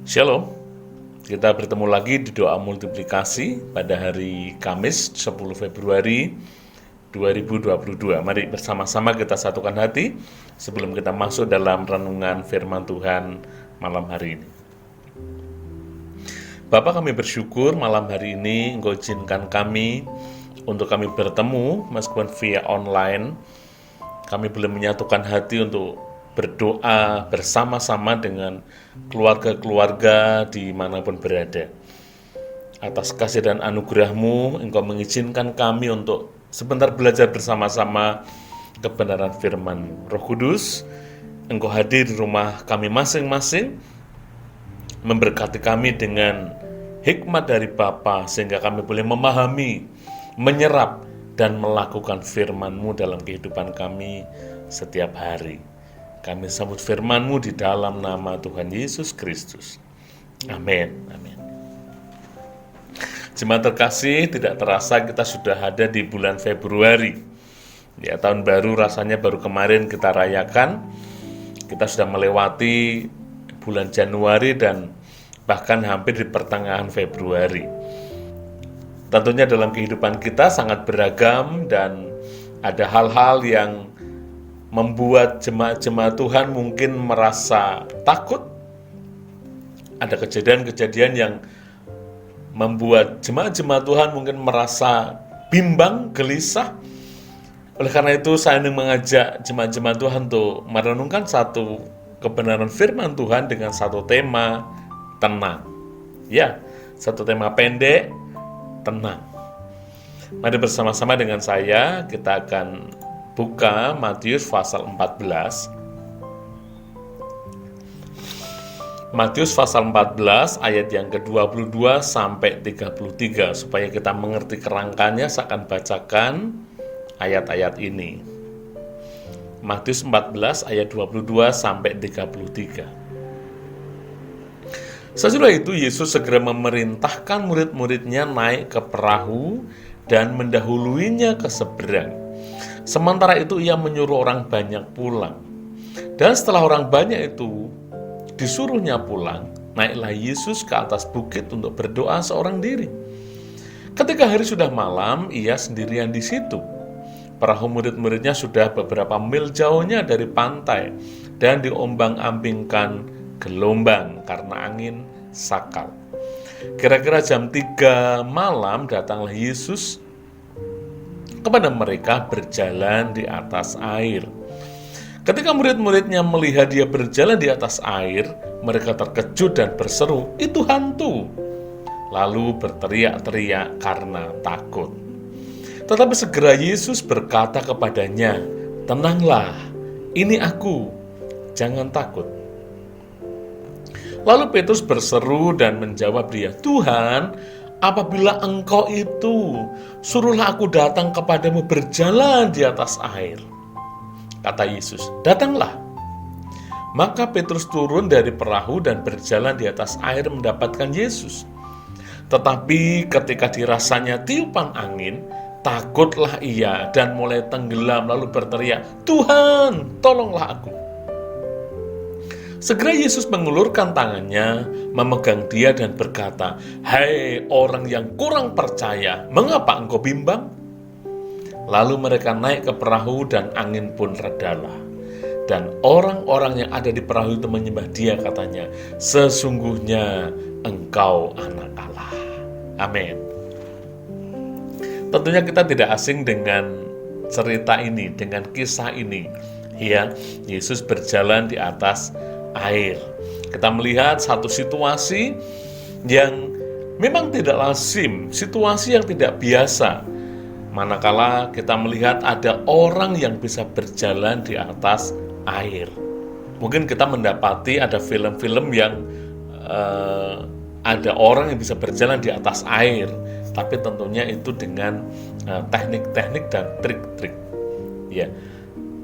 Shalom, kita bertemu lagi di doa multiplikasi pada hari Kamis 10 Februari 2022. Mari bersama-sama kita satukan hati sebelum kita masuk dalam renungan firman Tuhan malam hari ini. Bapa, kami bersyukur malam hari ini Engkau izinkan kami untuk kami bertemu meskipun via online. Kami belum menyatukan hati untuk berdoa bersama-sama dengan keluarga-keluarga dimanapun berada. Atas kasih dan anugerah-Mu, Engkau mengizinkan kami untuk sebentar belajar bersama-sama kebenaran firman Roh Kudus. Engkau hadir di rumah kami masing-masing, memberkati kami dengan hikmat dari Bapa, sehingga kami boleh memahami, menyerap, dan melakukan firman-Mu dalam kehidupan kami setiap hari. Kami sambut firman-Mu di dalam nama Tuhan Yesus Kristus. Amin. Amin. Jemaat terkasih, tidak terasa kita sudah ada di bulan Februari. Ya, tahun baru rasanya baru kemarin kita rayakan. Kita sudah melewati bulan Januari dan bahkan hampir di pertengahan Februari. Tentunya dalam kehidupan kita sangat beragam dan ada hal-hal yang membuat jemaat-jemaat Tuhan mungkin merasa takut. Ada kejadian-kejadian yang membuat jemaat-jemaat Tuhan mungkin merasa bimbang, gelisah. Oleh karena itu saya ingin mengajak jemaat-jemaat Tuhan untuk merenungkan satu kebenaran firman Tuhan dengan satu tema, tenang. Ya, satu tema pendek, tenang. Mari bersama-sama dengan saya kita akan buka Matius pasal 14. Matius pasal 14 ayat yang ke-22 sampai 33. Supaya kita mengerti kerangkanya, saya akan bacakan ayat-ayat ini. Matius 14 ayat 22 sampai 33. Sesudah itu Yesus segera memerintahkan murid-muridnya naik ke perahu dan mendahuluinya ke seberang. Sementara itu ia menyuruh orang banyak pulang. Dan setelah orang banyak itu disuruhnya pulang, naiklah Yesus ke atas bukit untuk berdoa seorang diri. Ketika hari sudah malam, ia sendirian di situ. Perahu murid-muridnya sudah beberapa mil jauhnya dari pantai dan diombang-ambingkan gelombang karena angin sakal. Kira-kira jam 3 malam datanglah Yesus kepada mereka berjalan di atas air. Ketika murid-muridnya melihat dia berjalan di atas air, mereka terkejut dan berseru, "Itu hantu!" Lalu berteriak-teriak karena takut. Tetapi segera Yesus berkata kepadanya, "Tenanglah, ini aku, jangan takut." Lalu Petrus berseru dan menjawab dia, "Tuhan, apabila Engkau itu, suruhlah aku datang kepadamu berjalan di atas air." Kata Yesus, "Datanglah." Maka Petrus turun dari perahu dan berjalan di atas air mendapatkan Yesus. Tetapi ketika dirasanya tiupan angin, takutlah ia dan mulai tenggelam lalu berteriak, "Tuhan, tolonglah aku." Segera Yesus mengulurkan tangannya, memegang dia dan berkata, "Hai orang yang kurang percaya, mengapa engkau bimbang?" Lalu mereka naik ke perahu dan angin pun redalah. Dan orang-orang yang ada di perahu itu menyembah dia, katanya, "Sesungguhnya engkau anak Allah." Amin. Tentunya kita tidak asing dengan cerita ini, dengan kisah ini. Ya, Yesus berjalan di atas air. Kita melihat satu situasi yang memang tidak lazim, situasi yang tidak biasa. Manakala kita melihat ada orang yang bisa berjalan di atas air. Mungkin kita mendapati ada film-film yang ada orang yang bisa berjalan di atas air, tapi tentunya itu dengan teknik-teknik dan trik-trik. Ya,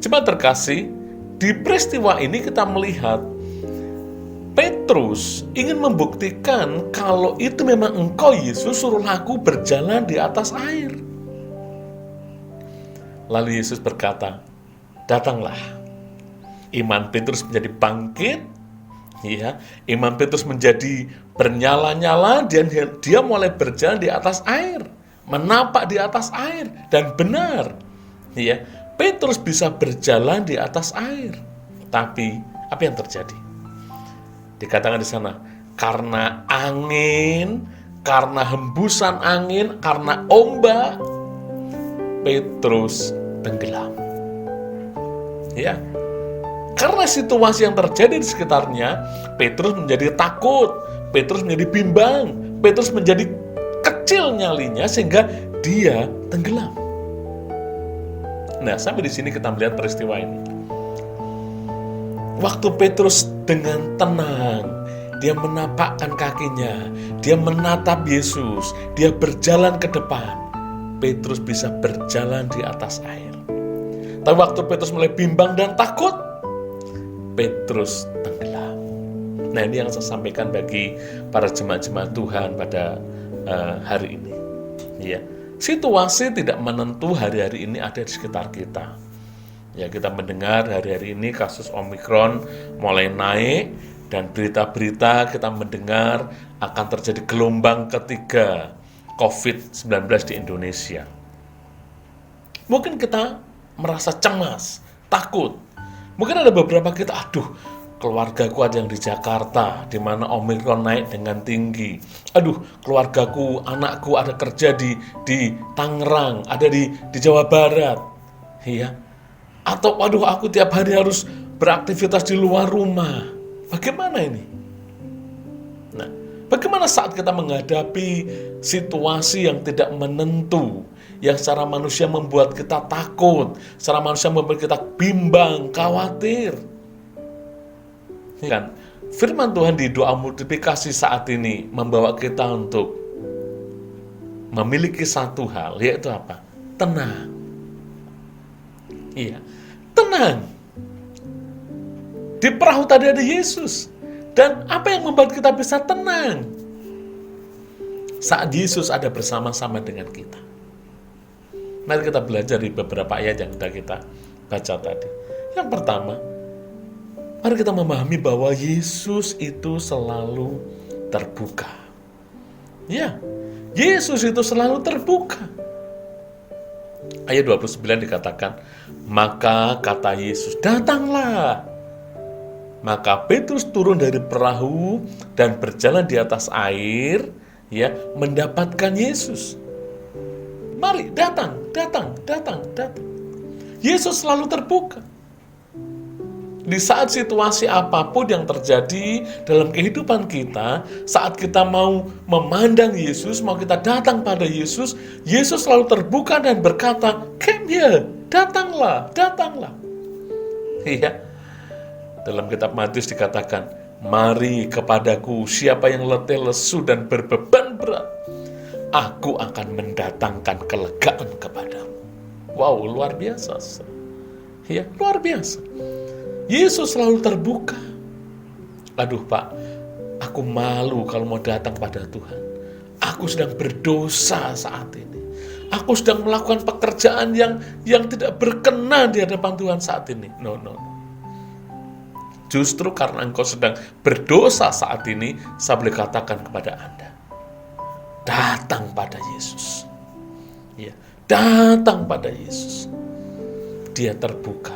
jemaat terkasih, di peristiwa ini kita melihat Petrus ingin membuktikan kalau itu memang engkau Yesus, suruhlah aku berjalan di atas air. Lalu Yesus berkata, "Datanglah." Iman Petrus menjadi bangkit, Ya, iman Petrus menjadi bernyala-nyala dan dia mulai berjalan di atas air, menapak di atas air, dan benar, ya, Petrus bisa berjalan di atas air. Tapi apa yang terjadi? Dikatakan di sana, karena angin, karena hembusan angin, karena ombak, Petrus tenggelam. Ya, karena situasi yang terjadi di sekitarnya, Petrus menjadi takut, Petrus menjadi bimbang, Petrus menjadi kecil nyalinya sehingga dia tenggelam. Nah, sampai di sini kita melihat peristiwa ini. Waktu Petrus dengan tenang, dia menapakkan kakinya, dia menatap Yesus, dia berjalan ke depan, Petrus bisa berjalan di atas air. Tapi waktu Petrus mulai bimbang dan takut, Petrus tenggelam. Nah, ini yang saya sampaikan bagi para jemaat-jemaat Tuhan pada hari ini. Ya, situasi tidak menentu hari-hari ini ada di sekitar kita. Ya, kita mendengar hari-hari ini kasus Omikron mulai naik dan berita-berita kita mendengar akan terjadi gelombang ketiga COVID-19 di Indonesia. Mungkin kita merasa cemas, takut. Mungkin ada beberapa kita, aduh, keluargaku ada yang di Jakarta, di mana Omikron naik dengan tinggi. Aduh, keluargaku, anakku ada kerja di Tangerang, ada di Jawa Barat. Iya. Atau, waduh, aku tiap hari harus beraktivitas di luar rumah. Bagaimana ini? Nah, bagaimana saat kita menghadapi situasi yang tidak menentu, yang secara manusia membuat kita takut, secara manusia membuat kita bimbang, khawatir. Kan? Firman Tuhan di doa multiplikasi saat ini membawa kita untuk memiliki satu hal, yaitu apa? Tenang. Iya, tenang. Di perahu tadi ada Yesus. Dan apa yang membuat kita bisa tenang? Saat Yesus ada bersama-sama dengan kita. Mari kita belajar di beberapa ayat yang sudah kita baca tadi. Yang pertama, mari kita memahami bahwa Yesus itu selalu terbuka. Ya, Yesus itu selalu terbuka. Ayat 29 dikatakan, maka kata Yesus, datanglah. Maka Petrus turun dari perahu dan berjalan di atas air, ya, mendapatkan Yesus. Mari, datang. Yesus selalu terbuka. Di saat situasi apapun yang terjadi dalam kehidupan kita, saat kita mau memandang Yesus, mau kita datang pada Yesus, Yesus selalu terbuka dan berkata, come here, datanglah. Iya. Dalam kitab Matius dikatakan, mari kepadaku siapa yang letih, lesu, dan berbeban berat, aku akan mendatangkan kelegaan kepadamu. Wow, luar biasa. Ya, luar biasa. Yesus selalu terbuka. Aduh Pak, aku malu kalau mau datang pada Tuhan. Aku sedang berdosa saat ini. Aku sedang melakukan pekerjaan yang tidak berkenan di hadapan Tuhan saat ini. No. Justru karena engkau sedang berdosa saat ini, saya boleh katakan kepada Anda, datang pada Yesus. Ya, datang pada Yesus. Dia terbuka.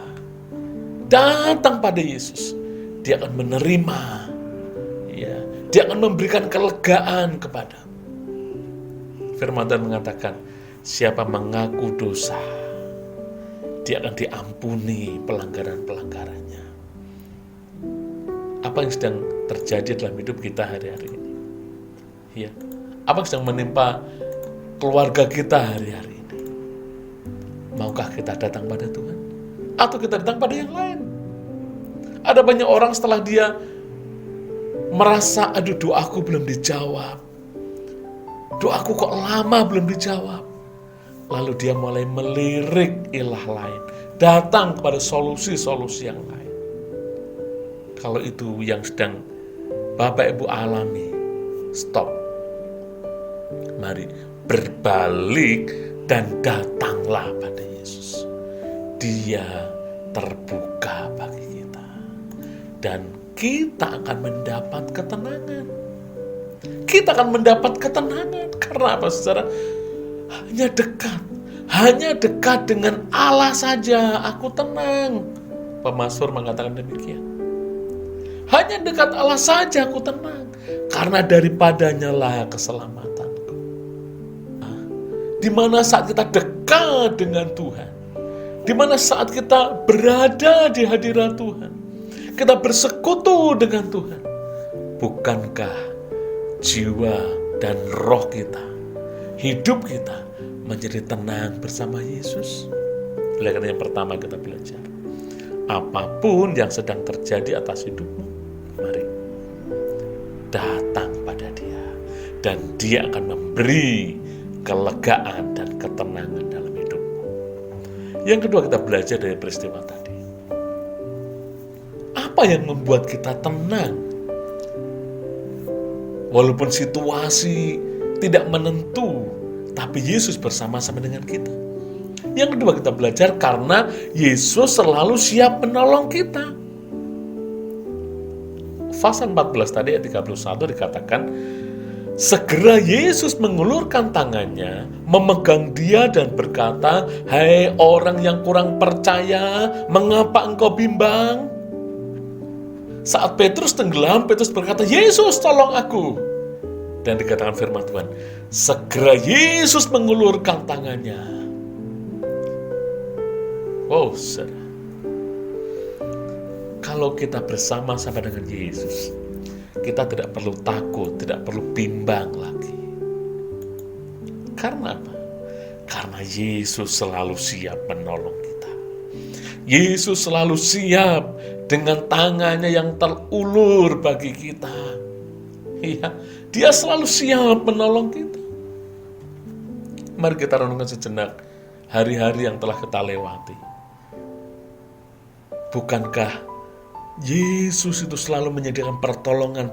Datang pada Yesus. Dia akan menerima. Ya, dia akan memberikan kelegaan kepadamu. Firman Tuhan mengatakan, siapa mengaku dosa, dia akan diampuni pelanggaran-pelanggarannya. Apa yang sedang terjadi dalam hidup kita hari-hari ini? Ya, apa yang sedang menimpa keluarga kita hari-hari ini? Maukah kita datang pada Tuhan? Atau kita datang pada yang lain? Ada banyak orang setelah dia merasa, aduh, doaku belum dijawab. Doaku kok lama belum dijawab. Lalu dia mulai melirik ilah lain. Datang kepada solusi-solusi yang lain. Kalau itu yang sedang Bapak Ibu alami, stop. Mari berbalik dan datanglah pada Yesus. Dia terbuka bagi kita. Dan kita akan mendapat ketenangan. Kita akan mendapat ketenangan. Karena apa, saudara? Hanya dekat dengan Allah saja aku tenang. Pemazmur mengatakan demikian. Hanya dekat Allah saja aku tenang, karena daripadanya lah keselamatanku. Di mana saat kita dekat dengan Tuhan, di mana saat kita berada di hadirat Tuhan, kita bersekutu dengan Tuhan, bukankah jiwa dan roh kita, hidup kita menjadi tenang bersama Yesus? Oleh karena yang pertama kita belajar, apapun yang sedang terjadi atas hidupmu, mari datang pada Dia, dan Dia akan memberi kelegaan dan ketenangan dalam hidupmu. Yang kedua, kita belajar dari peristiwa tadi. Apa yang membuat kita tenang? Walaupun situasi tidak menentu, tapi Yesus bersama-sama dengan kita. Yang kedua, kita belajar karena Yesus selalu siap menolong kita. Pasal 14 tadi ayat 31 dikatakan, segera Yesus mengulurkan tangannya, memegang dia dan berkata, "Hai orang yang kurang percaya, mengapa engkau bimbang?" Saat Petrus tenggelam, Petrus berkata, "Yesus, tolong aku." Dan dikatakan firman Tuhan, segera Yesus mengulurkan tangannya. Wow, saudara. Kalau kita bersama-sama dengan Yesus, kita tidak perlu takut, tidak perlu bimbang lagi. Karena apa? Karena Yesus selalu siap menolong kita. Yesus selalu siap dengan tangannya yang terulur bagi kita. Iya, Dia selalu siap menolong kita. Mari kita renungkan sejenak hari-hari yang telah kita lewati. Bukankah Yesus itu selalu menyediakan pertolongan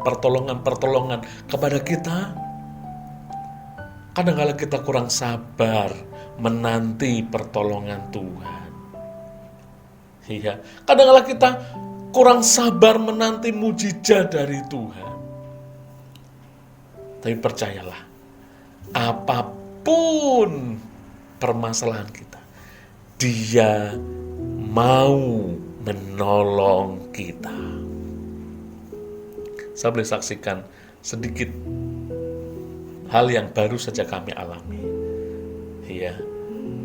kepada kita? Kadang-kadang kita kurang sabar menanti pertolongan Tuhan. Iya, kadang-kadang kita kurang sabar menanti mujizat dari Tuhan. Tapi percayalah, apapun permasalahan kita, Dia mau menolong kita. Saya boleh saksikan sedikit hal yang baru saja kami alami. Ya,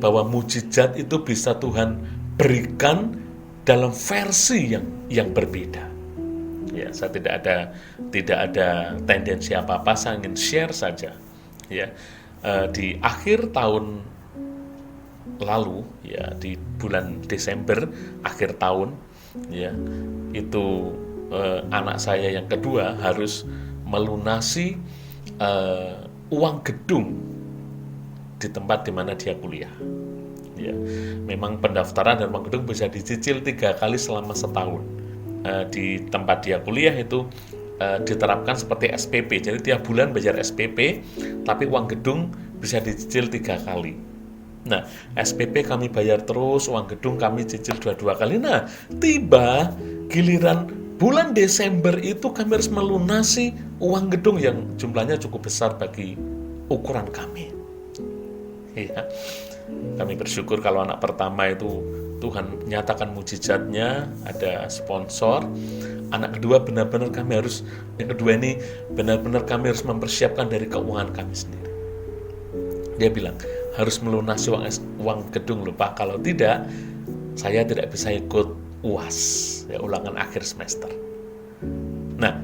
bahwa mujizat itu bisa Tuhan berikan dalam versi yang berbeda. Ya, saya tidak ada tendensi apa-apa, saya ingin share saja. Ya, di akhir tahun lalu, ya di bulan Desember akhir tahun, ya itu anak saya yang kedua harus melunasi uang gedung di tempat di mana dia kuliah. Ya, memang pendaftaran dan uang gedung bisa dicicil 3 kali selama setahun. Di tempat dia kuliah itu diterapkan seperti SPP, jadi tiap bulan bayar SPP, tapi uang gedung bisa dicicil 3 kali. Nah, SPP kami bayar terus, uang gedung kami cicil 2 kali. Nah, tiba giliran bulan Desember itu kami harus melunasi uang gedung yang jumlahnya cukup besar bagi ukuran kami. Ya, kami bersyukur kalau anak pertama itu Tuhan nyatakan mujizatnya, ada sponsor. Anak kedua benar-benar kami harus mempersiapkan dari keuangan kami sendiri. Dia bilang, harus melunasi uang gedung lupa, kalau tidak, saya tidak bisa ikut UAS, ya, ulangan akhir semester. Nah,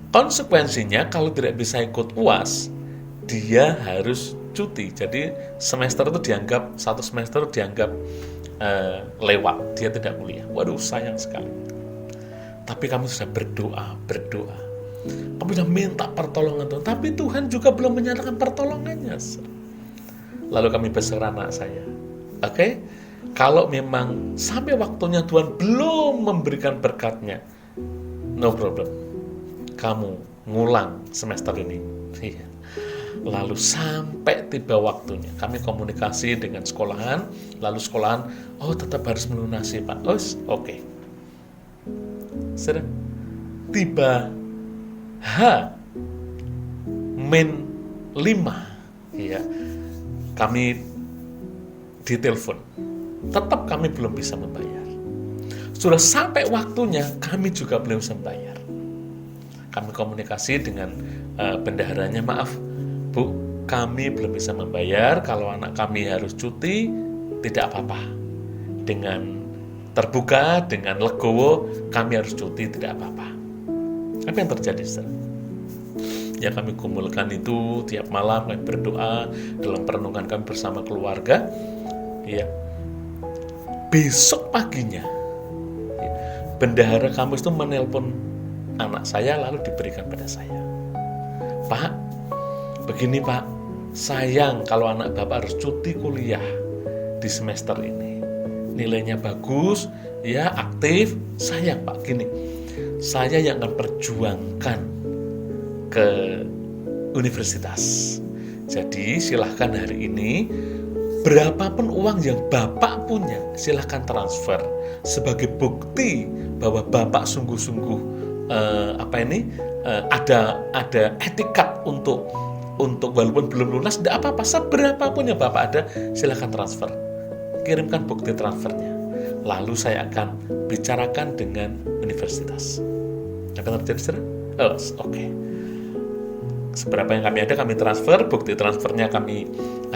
konsekuensinya kalau tidak bisa ikut UAS, dia harus cuti. Jadi satu semester dianggap lewat, dia tidak kuliah. Waduh, sayang sekali. Tapi kami sudah berdoa. Kami sudah minta pertolongan Tuhan, tapi Tuhan juga belum menyatakan pertolongannya. Lalu kami berserah anak saya, oke? Kalau memang sampai waktunya Tuhan belum memberikan berkatnya, no problem, kamu ngulang semester ini. Lalu sampai tiba waktunya, kami komunikasi dengan sekolahan, lalu sekolahan, tetap harus melunasi Pak. Oke. Sudah. tiba H-5, ya, kami ditelepon. Tetap kami belum bisa membayar. Sudah sampai waktunya, kami juga belum bisa membayar. Kami komunikasi dengan bendaharanya, maaf Bu, kami belum bisa membayar, kalau anak kami harus cuti, tidak apa-apa. Dengan terbuka, dengan legowo, kami harus cuti, tidak apa-apa. Apa yang terjadi, saudara? Ya, kami kumpulkan itu tiap malam, kami berdoa, dalam perenungan kami bersama keluarga. Ya, besok paginya, bendahara kampus itu menelpon anak saya, lalu diberikan pada saya. Pak, begini Pak, sayang kalau anak Bapak harus cuti kuliah di semester ini. Nilainya bagus, ya, aktif, sayang Pak, gini, saya yang akan perjuangkan ke universitas. Jadi silahkan hari ini, berapapun uang yang Bapak punya, silahkan transfer sebagai bukti bahwa Bapak sungguh-sungguh ada etikat untuk walaupun belum lunas, tidak apa-apa, seberapapun yang Bapak ada, silahkan transfer. Kirimkan bukti transfernya. Lalu saya akan bicarakan dengan universitas. Apa yang terjadi, saudara? Oke. Seberapa yang kami ada, kami transfer, bukti transfernya kami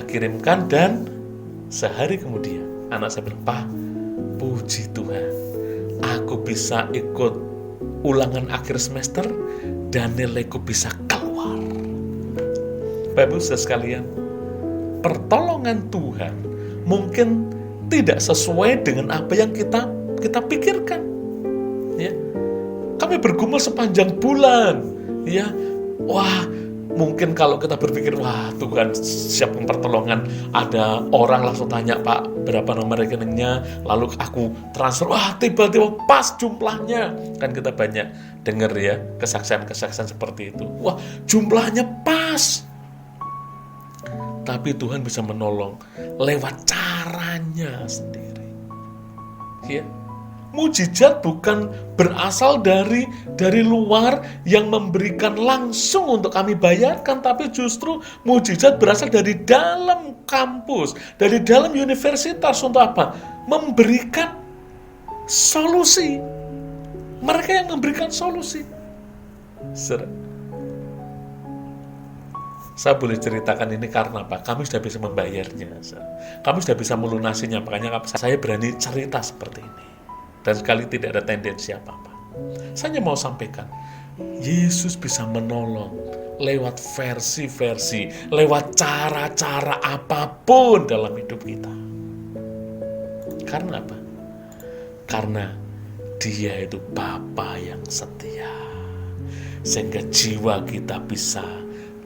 kirimkan, dan sehari kemudian anak saya bilang, Pak, puji Tuhan, aku bisa ikut ulangan akhir semester dan nilaiku bisa keluar. Bapak Ibu saudara sekalian, pertolongan Tuhan mungkin tidak sesuai dengan apa yang kita pikirkan. Ya, kami bergumul sepanjang bulan. Ya, wah, mungkin kalau kita berpikir, wah Tuhan siapkan pertolongan, ada orang langsung tanya, Pak, berapa nomor rekeningnya, lalu aku transfer, wah tiba-tiba pas jumlahnya. Kan kita banyak dengar ya, kesaksian-kesaksian seperti itu. Wah, jumlahnya pas. Tapi Tuhan bisa menolong lewat caranya sendiri. Ya. Mujizat bukan berasal dari luar yang memberikan langsung untuk kami bayarkan, tapi justru mujizat berasal dari dalam kampus, dari dalam universitas. Untuk apa? Memberikan solusi. Mereka yang memberikan solusi. Saya boleh ceritakan ini karena apa? Kami sudah bisa membayarnya. Kami sudah bisa melunasinya. Makanya saya berani cerita seperti ini. Dan sekali tidak ada tendensi apa-apa. Saya hanya mau sampaikan, Yesus bisa menolong lewat versi-versi, lewat cara-cara apapun dalam hidup kita. Karena apa? Karena Dia itu Bapa yang setia. Sehingga jiwa kita bisa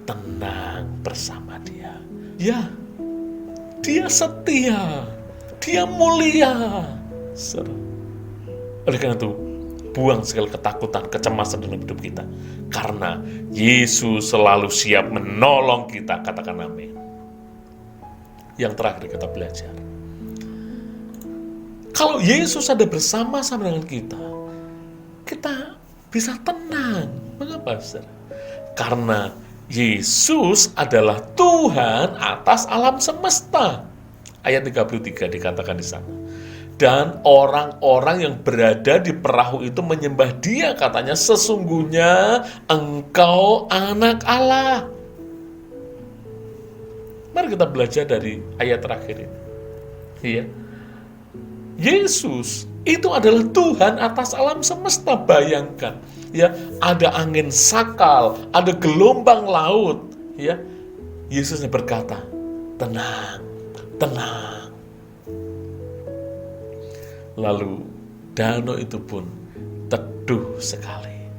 tenang bersama Dia. Ya, Dia setia, Dia mulia. Oleh karena itu, buang segala ketakutan, kecemasan dalam hidup kita. Karena Yesus selalu siap menolong kita, katakan amin. Yang terakhir kita belajar. Kalau Yesus ada bersama-sama dengan kita bisa tenang. Mengapa, saudara? Karena Yesus adalah Tuhan atas alam semesta. Ayat 33 dikatakan di sana. Dan orang-orang yang berada di perahu itu menyembah Dia, katanya, sesungguhnya Engkau anak Allah. Mari kita belajar dari ayat terakhir ini. Iya. Yesus itu adalah Tuhan atas alam semesta. Bayangkan, ya, ada angin sakal, ada gelombang laut, ya. Yesus berkata, tenang, tenang. Lalu danau itu pun teduh sekali.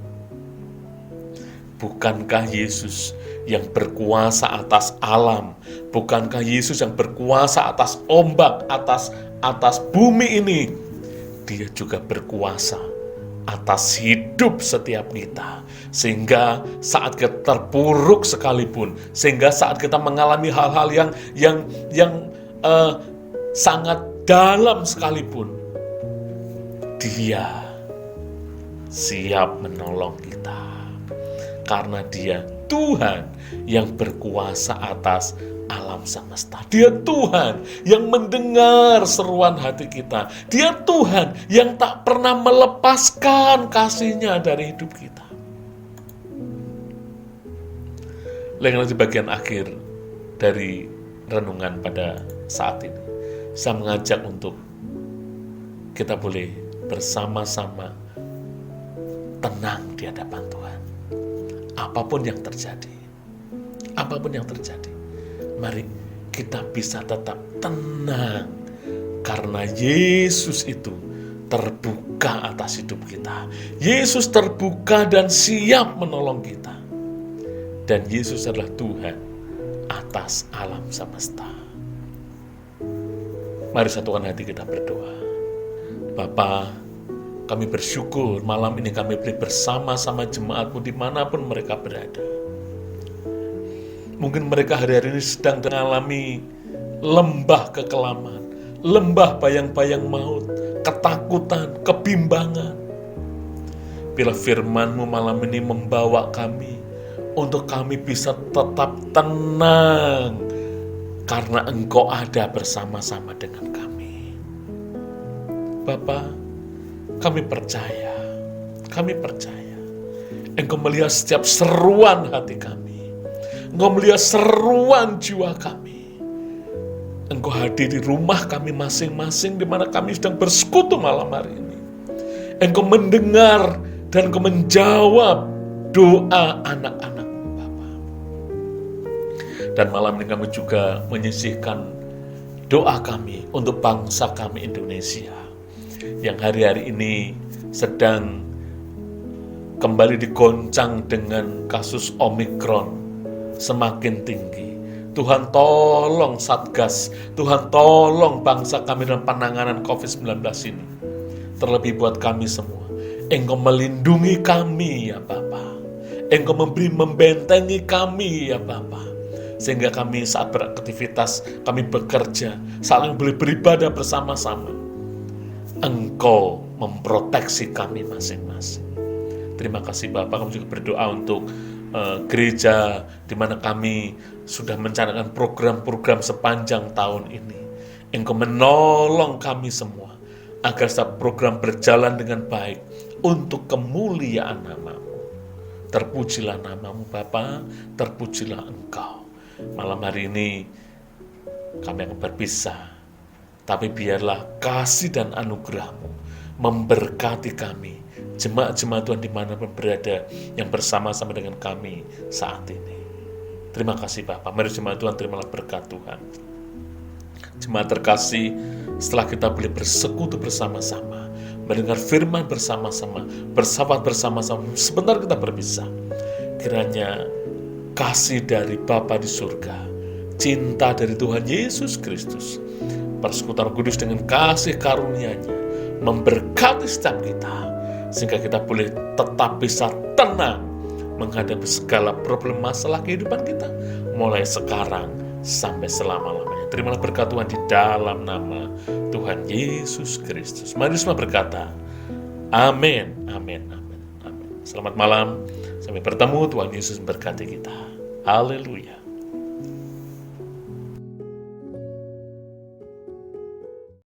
Bukankah Yesus yang berkuasa atas alam? Bukankah Yesus yang berkuasa atas ombak, atas bumi ini? Dia juga berkuasa atas hidup setiap kita. Sehingga saat kita terpuruk sekalipun, sehingga saat kita mengalami hal-hal yang sangat dalam sekalipun, Dia siap menolong kita. Karena Dia Tuhan yang berkuasa atas alam semesta. Dia Tuhan yang mendengar seruan hati kita. Dia Tuhan yang tak pernah melepaskan kasih-Nya dari hidup kita. Lagi di bagian akhir dari renungan pada saat ini, saya mengajak untuk kita boleh bersama-sama tenang di hadapan Tuhan. Apapun yang terjadi, mari kita bisa tetap tenang, karena Yesus itu terbuka atas hidup kita. Yesus terbuka dan siap menolong kita. Dan Yesus adalah Tuhan atas alam semesta. Mari satukan hati kita berdoa. Bapa, kami bersyukur malam ini kami beri bersama-sama jemaat-Mu dimanapun mereka berada. Mungkin mereka hari-hari ini sedang mengalami lembah kekelaman, lembah bayang-bayang maut, ketakutan, kebimbangan. Bila firman-Mu malam ini membawa kami, untuk kami bisa tetap tenang, karena Engkau ada bersama-sama dengan kami. Bapa, kami percaya, Engkau melihat setiap seruan hati kami, Engkau melihat seruan jiwa kami. Engkau hadir di rumah kami masing-masing, di mana kami sedang bersekutu malam hari ini. Engkau mendengar dan Engkau menjawab doa anak-anak-Mu, Bapa. Dan malam ini kami juga menyisihkan doa kami untuk bangsa kami Indonesia, yang hari-hari ini sedang kembali digoncang dengan kasus Omikron semakin tinggi. Tuhan tolong Satgas, Tuhan tolong bangsa kami dalam penanganan COVID-19 ini. Terlebih buat kami semua, Engkau melindungi kami ya Bapa. Engkau membentengi kami ya Bapa. Sehingga kami saat beraktivitas, kami bekerja, saling boleh beribadah bersama-sama. Engkau memproteksi kami masing-masing. Terima kasih Bapak. Kami juga berdoa untuk gereja di mana kami sudah mencanangkan program-program sepanjang tahun ini. Engkau menolong kami semua agar setiap program berjalan dengan baik untuk kemuliaan nama-Mu. Terpujilah nama-Mu Bapa, terpujilah Engkau. Malam hari ini kami akan berpisah, tapi biarlah kasih dan anugerah-Mu memberkati kami, jemaat-jemaat Tuhan dimanapun berada yang bersama-sama dengan kami saat ini. Terima kasih Bapak. Mari jemaat Tuhan, terimalah berkat Tuhan. Jemaat terkasih, setelah kita boleh bersekutu bersama-sama, mendengar firman bersama-sama, bersahabat bersama-sama, sebentar kita berpisah. Kiranya kasih dari Bapa di surga, cinta dari Tuhan Yesus Kristus, persekutuan kudus dengan kasih karunia-Nya memberkati setiap kita, sehingga kita boleh tetap bisa tenang menghadapi segala problem masalah kehidupan kita, mulai sekarang sampai selama-lamanya. Terimalah berkat Tuhan di dalam nama Tuhan Yesus Kristus. Mari semua berkata, amin, amin, amin, amin. Selamat malam, sampai bertemu. Tuhan Yesus memberkati kita. Haleluya.